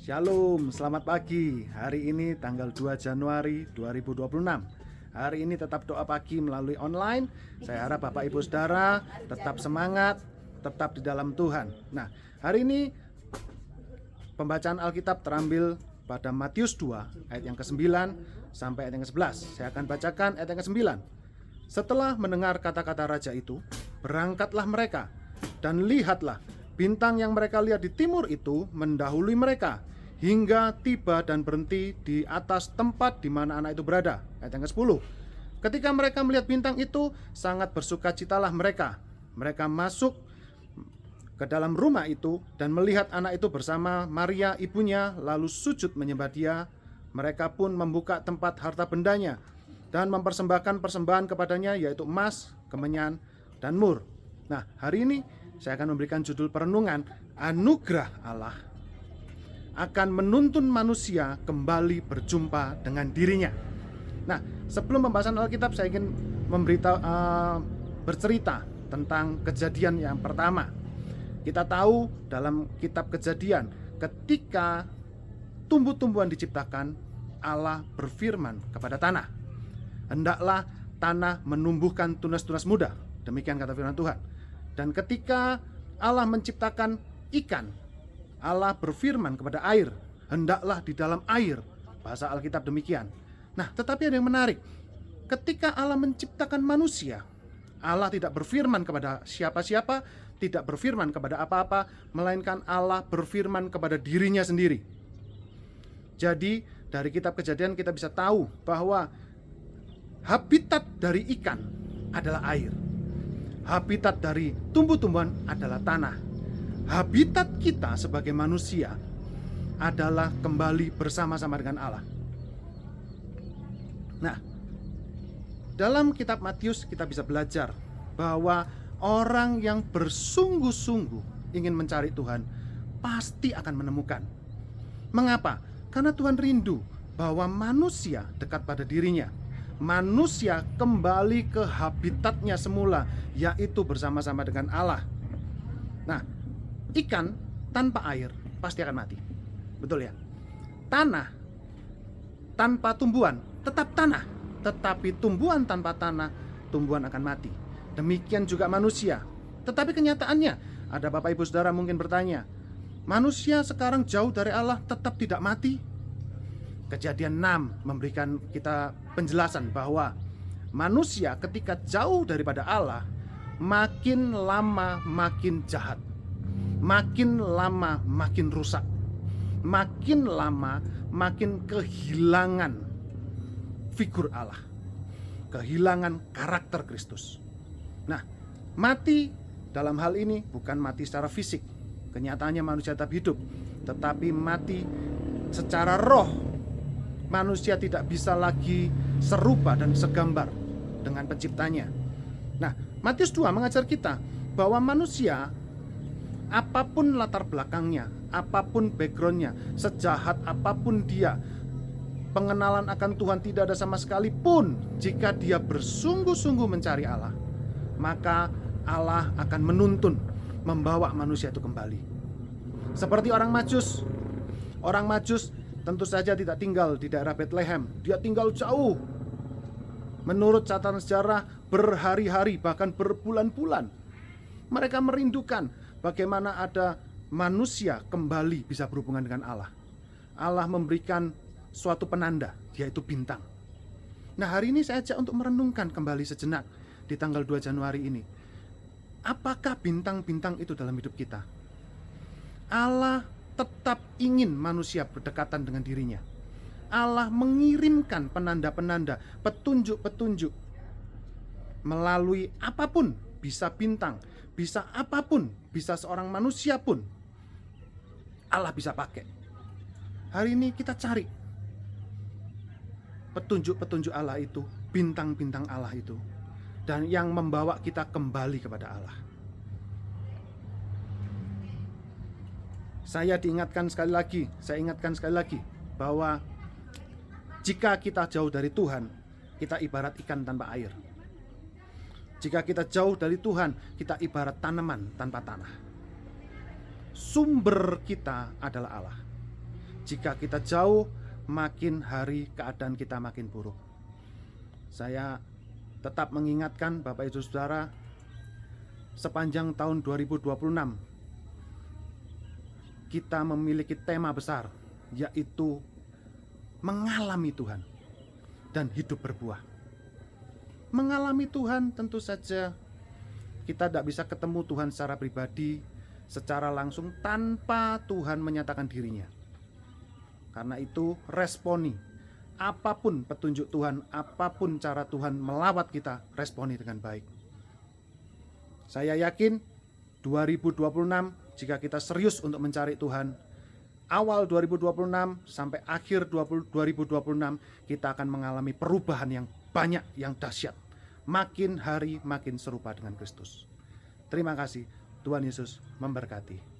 Shalom, selamat pagi. Hari ini tanggal 2 Januari 2026. Hari ini tetap doa pagi melalui online. Saya harap Bapak Ibu Saudara tetap semangat, tetap di dalam Tuhan. Nah, hari ini pembacaan Alkitab terambil pada Matius 2 ayat yang ke-9 sampai ayat yang ke-11. Saya akan bacakan ayat yang ke-9. Setelah mendengar kata-kata raja itu, berangkatlah mereka, dan lihatlah, bintang yang mereka lihat di timur itu mendahului mereka, hingga tiba dan berhenti di atas tempat di mana anak itu berada. Ayat yang ke-10. Ketika mereka melihat bintang itu, sangat bersukacitalah mereka. Mereka masuk ke dalam rumah itu dan melihat anak itu bersama Maria ibunya, lalu sujud menyembah dia. Mereka pun membuka tempat harta bendanya dan mempersembahkan persembahan kepadanya, yaitu emas, kemenyan, dan mur. Nah, hari ini saya akan memberikan judul perenungan, Anugerah Allah akan menuntun manusia kembali berjumpa dengan dirinya. Nah, sebelum pembahasan Alkitab, saya ingin bercerita tentang kejadian yang pertama. Kita tahu dalam kitab Kejadian, ketika tumbuh-tumbuhan diciptakan, Allah berfirman kepada tanah, hendaklah tanah menumbuhkan tunas-tunas muda. Demikian kata firman Tuhan. Dan ketika Allah menciptakan ikan, Allah berfirman kepada air, hendaklah di dalam air. Bahasa Alkitab demikian. Nah, tetapi ada yang menarik. Ketika Allah menciptakan manusia, Allah tidak berfirman kepada siapa-siapa, tidak berfirman kepada apa-apa, melainkan Allah berfirman kepada dirinya sendiri. Jadi, dari kitab Kejadian kita bisa tahu bahwa habitat dari ikan adalah air. Habitat dari tumbuh-tumbuhan adalah tanah. Habitat kita sebagai manusia adalah kembali bersama-sama dengan Allah. Nah, dalam kitab Matius kita bisa belajar bahwa orang yang bersungguh-sungguh ingin mencari Tuhan pasti akan menemukan. Mengapa? Karena Tuhan rindu bahwa manusia dekat pada dirinya. Manusia kembali ke habitatnya semula, yaitu bersama-sama dengan Allah. Nah, ikan tanpa air pasti akan mati. Betul ya? Tanah tanpa tumbuhan tetap tanah, tetapi tumbuhan tanpa tanah, tumbuhan akan mati. Demikian juga manusia. Tetapi kenyataannya, ada Bapak Ibu Saudara mungkin bertanya, manusia sekarang jauh dari Allah tetap tidak mati? Kejadian 6 memberikan kita penjelasan bahwa manusia ketika jauh daripada Allah, makin lama makin jahat, makin lama makin rusak, makin lama makin kehilangan figur Allah, kehilangan karakter Kristus. Nah, mati dalam hal ini bukan mati secara fisik, kenyataannya manusia tetap hidup, tetapi mati secara roh. Manusia tidak bisa lagi serupa dan segambar dengan penciptanya. Nah, Matius 2 mengajar kita bahwa manusia, apapun latar belakangnya, apapun backgroundnya, sejahat apapun dia, pengenalan akan Tuhan tidak ada sama sekali pun, jika dia bersungguh-sungguh mencari Allah, maka Allah akan menuntun, membawa manusia itu kembali. Seperti orang Majus. Orang Majus tentu saja tidak tinggal di daerah Bethlehem, dia tinggal jauh. Menurut catatan sejarah, berhari-hari bahkan berbulan-bulan mereka merindukan bagaimana ada manusia kembali bisa berhubungan dengan Allah. Allah memberikan suatu penanda, yaitu bintang. Nah, hari ini saya ajak untuk merenungkan kembali sejenak di tanggal 2 Januari ini. Apakah bintang-bintang itu dalam hidup kita? Allah tetap ingin manusia berdekatan dengan dirinya. Allah mengirimkan penanda-penanda, petunjuk-petunjuk melalui apapun, bisa bintang, bisa apapun, bisa seorang manusia pun Allah bisa pakai. Hari ini kita cari petunjuk-petunjuk Allah itu, bintang-bintang Allah itu, dan yang membawa kita kembali kepada Allah. Saya ingatkan sekali lagi bahwa jika kita jauh dari Tuhan, kita ibarat ikan tanpa air. Jika kita jauh dari Tuhan, kita ibarat tanaman tanpa tanah. Sumber kita adalah Allah. Jika kita jauh, makin hari keadaan kita makin buruk. Saya tetap mengingatkan Bapak Ibu Saudara, sepanjang tahun 2026 kita memiliki tema besar, yaitu mengalami Tuhan dan hidup berbuah. Mengalami Tuhan tentu saja kita tidak bisa ketemu Tuhan secara pribadi, secara langsung tanpa Tuhan menyatakan dirinya. Karena itu responi, apapun petunjuk Tuhan, apapun cara Tuhan melawat kita, responi dengan baik. Saya yakin 2026 jika kita serius untuk mencari Tuhan, awal 2026 sampai akhir 2026 kita akan mengalami perubahan yang banyak, yang dahsyat. Makin hari makin serupa dengan Kristus. Terima kasih. Tuhan Yesus memberkati.